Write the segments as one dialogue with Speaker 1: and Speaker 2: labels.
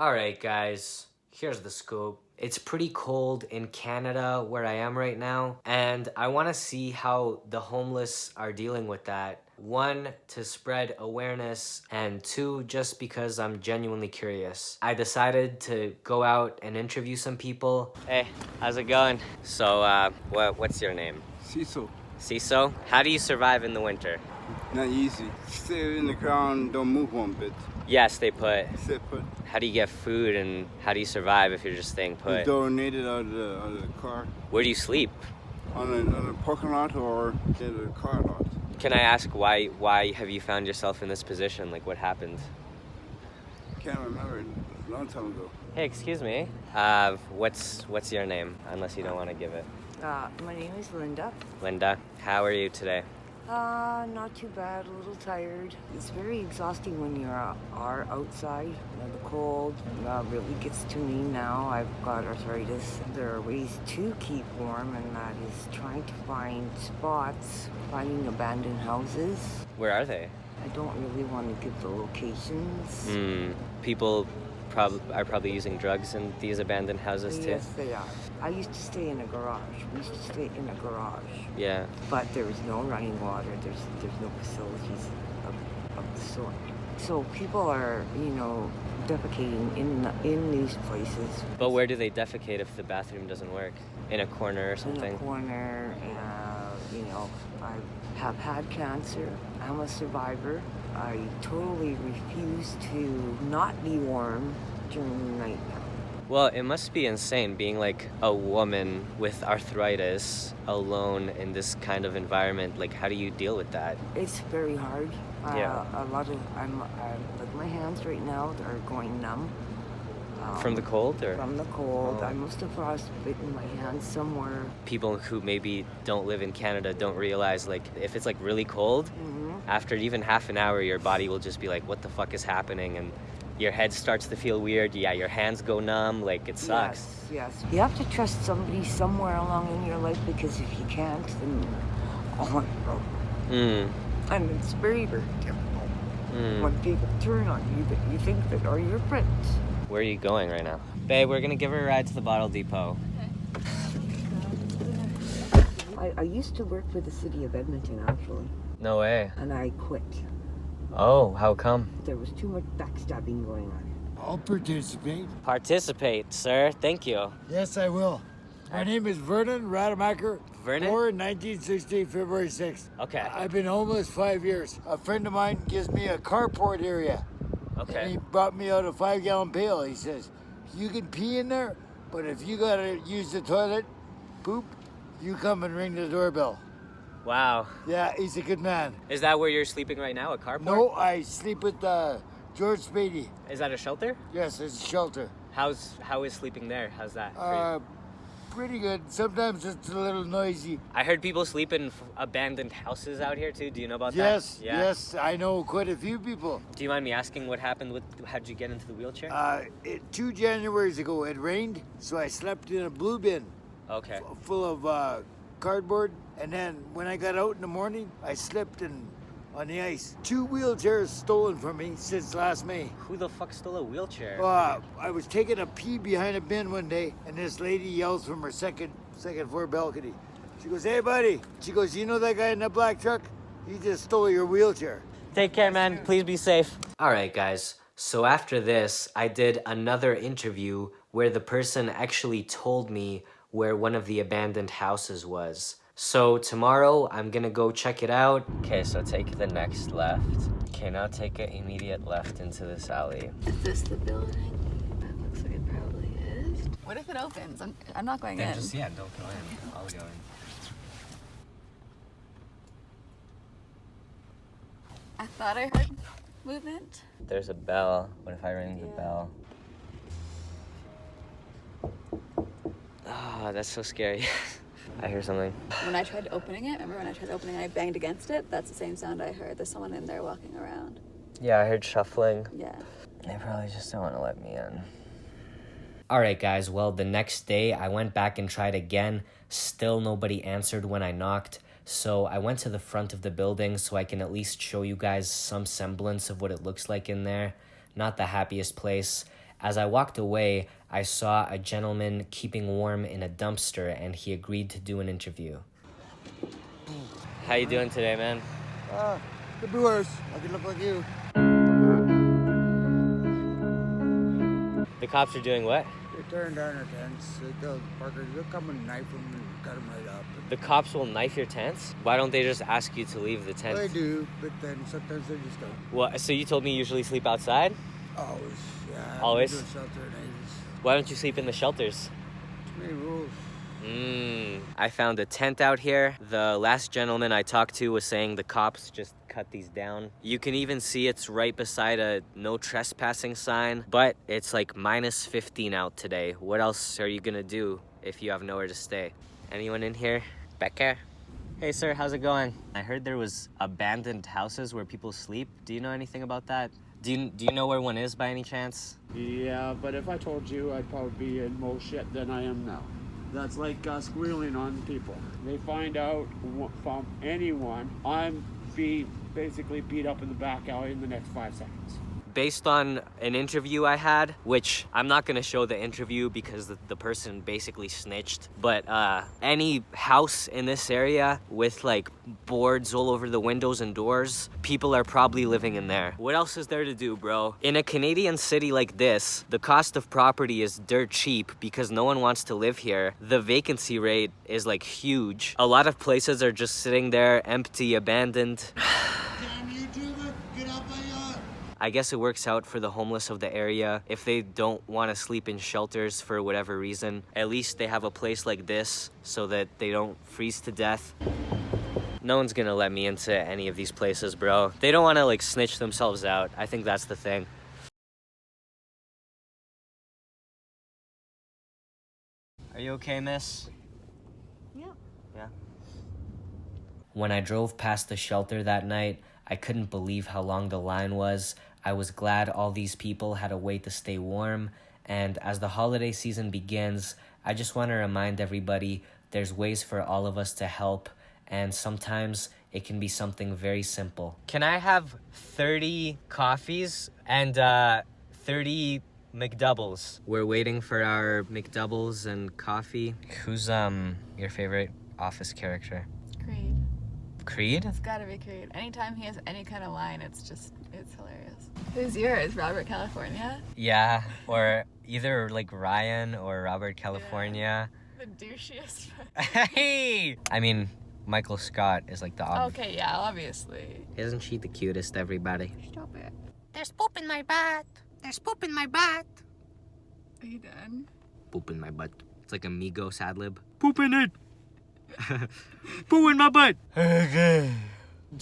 Speaker 1: All right, guys, here's the scoop. It's pretty cold in Canada where I am right now, and I want to see how the homeless are dealing with that. One, to spread awareness, and two, just because I'm genuinely curious. I decided to go out and interview some people. Hey, how's it going? So, what's your name?
Speaker 2: Cecil,
Speaker 1: Ciso? How do you survive in the winter?
Speaker 2: not easy. Stay in the ground, don't move one bit.
Speaker 1: Yes, they put.
Speaker 2: Stay put.
Speaker 1: How do you get food and how do you survive if you're just staying
Speaker 2: You
Speaker 1: put?
Speaker 2: donated out of the car
Speaker 1: Where do you sleep?
Speaker 2: on a parking lot or in a car lot.
Speaker 1: Can I ask why have you found yourself in this position? Like, what happened?
Speaker 2: Can't remember. A long time ago.
Speaker 1: Hey, excuse me. What's your name? Unless you don't want to give it.
Speaker 3: My name is Linda.
Speaker 1: Linda, how are you today?
Speaker 3: Not too bad, a little tired. It's very exhausting when are outside. The cold really gets to me now. I've got arthritis. There are ways to keep warm, and that is trying to find spots, finding abandoned houses.
Speaker 1: Where are they?
Speaker 3: I don't really want to give the locations.
Speaker 1: People are probably using drugs in these abandoned houses too.
Speaker 3: Yes, they are. I used to stay in a garage. We used to stay in a garage.
Speaker 1: Yeah.
Speaker 3: But there was no running water. There's no facilities of the sort. So people are, defecating in these places.
Speaker 1: But where do they defecate if the bathroom doesn't work? In a corner or something?
Speaker 3: In a corner, I have had cancer. I'm a survivor. I totally refuse to not be warm during the night.
Speaker 1: Well, it must be insane being like a woman with arthritis alone in this kind of environment. Like, how do you deal with that?
Speaker 3: It's very hard.
Speaker 1: Yeah.
Speaker 3: I'm like my hands right now are going numb.
Speaker 1: From the cold, or?
Speaker 3: From the cold.
Speaker 1: Oh.
Speaker 3: I must have frostbitten my hand somewhere.
Speaker 1: People who maybe don't live in Canada don't realize, like, if it's like really cold, after even half an hour, your body will just be like, what the fuck is happening? And your head starts to feel weird. Yeah, your hands go numb. Like, it sucks.
Speaker 3: Yes. You have to trust somebody somewhere along in your life, because if you can't, then and it's very, very difficult when people turn on you that you think that are your friends.
Speaker 1: Where are you going right now? Babe, we're gonna give her a ride to the bottle depot.
Speaker 3: I used to work for the city of Edmonton, actually,
Speaker 1: No way.
Speaker 3: and I quit.
Speaker 1: Oh, how come?
Speaker 3: There was too much backstabbing going on.
Speaker 4: I'll participate.
Speaker 1: Participate, sir. Thank you.
Speaker 4: Yes, I will. My name is Vernon Rademacher.
Speaker 1: Vernon?
Speaker 4: Born 1960, February 6th.
Speaker 1: Okay.
Speaker 4: I've been homeless 5 years. A friend of mine gives me a carport area. And he
Speaker 1: Okay.
Speaker 4: brought me out a 5-gallon pail. He says, you can pee in there, but if you gotta use the toilet, poop, you come and ring the doorbell.
Speaker 1: Wow.
Speaker 4: Yeah, he's a good man.
Speaker 1: Is that where you're sleeping right now? A carport?
Speaker 4: No, I sleep with George Spady.
Speaker 1: Is that a shelter?
Speaker 4: Yes, it's a shelter.
Speaker 1: How is sleeping there? How's that for you?
Speaker 4: Pretty good. Sometimes it's a little noisy.
Speaker 1: I heard people sleep in abandoned houses out here too. Do you know about
Speaker 4: Yes,
Speaker 1: that? Yeah.
Speaker 4: yes, I know quite a few people.
Speaker 1: Do you mind me asking what happened with? How'd you get into the wheelchair?
Speaker 4: 2 Januaries ago, it rained, so I slept in a blue bin
Speaker 1: Okay.
Speaker 4: full of cardboard. And then when I got out in the morning, I slipped on the ice. 2 wheelchairs stolen from me since last May.
Speaker 1: Who the fuck stole a wheelchair?
Speaker 4: I was taking a pee behind a bin one day, and this lady yells from her second floor balcony. She goes, "Hey, buddy." She goes, "You know that guy in the black truck? He just stole your wheelchair."
Speaker 1: Take care, man. Please be safe. All right, guys. So after this, I did another interview where the person actually told me where one of the abandoned houses was. So tomorrow, I'm gonna go check it out. Okay, so take the next left. Okay, now take an immediate left into this alley.
Speaker 5: Is this the building? That looks like it probably is. What if it opens? I'm not going in.
Speaker 1: Don't go in. I'll go in.
Speaker 5: I thought I heard movement.
Speaker 1: There's a bell. What if I ring the bell? Ah, that's so scary. I hear something.
Speaker 5: When I tried opening it, remember when I tried opening it, I banged against it? That's the same sound I heard. There's someone in there walking around.
Speaker 1: Yeah, I heard shuffling.
Speaker 5: Yeah.
Speaker 1: They probably just don't want to let me in. All right, guys. Well, the next day, I went back and tried again. Still nobody answered when I knocked. So I went to the front of the building so I can at least show you guys some semblance of what it looks like in there. Not the happiest place. As I walked away, I saw a gentleman keeping warm in a dumpster, and he agreed to do an interview. How you doing today, man?
Speaker 4: Could be worse. I could look like you.
Speaker 1: The cops are doing what?
Speaker 4: They turned down our tents. The Parkers, they'll come and knife them and cut them right up.
Speaker 1: The cops will knife your tents? Why don't they just ask you to leave the tent?
Speaker 4: They do, but then sometimes they just don't.
Speaker 1: Well, so you told me you usually sleep outside?
Speaker 4: Always, yeah.
Speaker 1: Always?
Speaker 4: I've been doing shelter in ages.
Speaker 1: Why don't you sleep in the shelters?
Speaker 4: Too many rules.
Speaker 1: I found a tent out here. The last gentleman I talked to was saying the cops just cut these down. You can even see it's right beside a no trespassing sign, but it's like minus 15 out today. What else are you gonna do if you have nowhere to stay? Anyone in here? Becca? Hey sir, how's it going? I heard there was abandoned houses where people sleep. Do you know anything about that? Do you know where one is by any chance?
Speaker 6: Yeah, but if I told you, I'd probably be in more shit than I am now. That's like squealing on people. They find out from anyone, I'm basically beat up in the back alley in the next 5 seconds.
Speaker 1: Based on an interview I had, which I'm not gonna show the interview because the person basically snitched, but any house in this area with like boards all over the windows and doors, people are probably living in there. What else is there to do, bro? In a Canadian city like this, the cost of property is dirt cheap because no one wants to live here. The vacancy rate is like huge. A lot of places are just sitting there empty, abandoned. I guess it works out for the homeless of the area. If they don't want to sleep in shelters for whatever reason, at least they have a place like this so that they don't freeze to death. No one's gonna let me into any of these places, bro. They don't want to like snitch themselves out. I think that's the thing. Are you okay, miss?
Speaker 5: Yeah.
Speaker 1: Yeah. When I drove past the shelter that night, I couldn't believe how long the line was. I was glad all these people had a way to stay warm, and as the holiday season begins, I just want to remind everybody there's ways for all of us to help, and sometimes it can be something very simple. Can I have 30 coffees and 30 McDoubles? We're waiting for our McDoubles and coffee. Who's your favorite Office character?
Speaker 5: Creed.
Speaker 1: Creed?
Speaker 5: It's gotta be Creed. Anytime he has any kind of line, it's hilarious. Who's yours? Robert California?
Speaker 1: Yeah, or either like Ryan or Robert California.
Speaker 5: The douchiest.
Speaker 1: Hey! I mean, Michael Scott is like the
Speaker 5: Okay, yeah, obviously.
Speaker 1: Isn't she the cutest, everybody?
Speaker 5: Stop it.
Speaker 7: There's poop in my butt. There's poop in my butt.
Speaker 5: Are you done?
Speaker 1: Poop in my butt. It's like a Migos ad lib. Poop in it! Poo in my butt! Okay.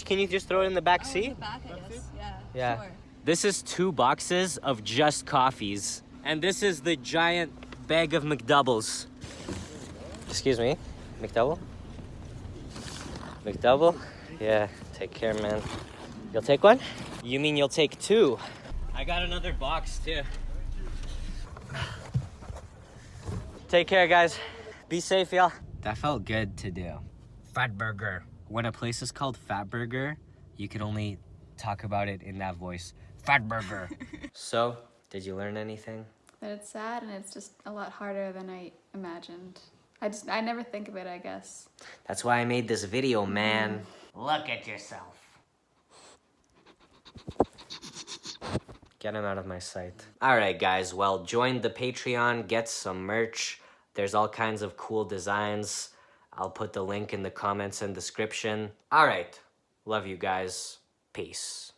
Speaker 1: Can you just throw it in the back seat?
Speaker 5: The back, I guess.
Speaker 1: Yeah.
Speaker 5: Sure.
Speaker 1: This is 2 boxes of just coffees. And this is the giant bag of McDoubles. Excuse me? McDouble? McDouble? Yeah, take care, man. You'll take one? You mean you'll take 2? I got another box, too. Take care, guys. Be safe, y'all. That felt good to do. Fat Burger. When a place is called Fat Burger, you can only talk about it in that voice. Fat Burger. So, did you learn anything?
Speaker 8: That it's sad and it's just a lot harder than I imagined. I never think of it, I guess.
Speaker 1: That's why I made this video, man. Look at yourself. Get him out of my sight. All right, guys. Well, join the Patreon, get some merch. There's all kinds of cool designs. I'll put the link in the comments and description. All right. Love you guys. Peace.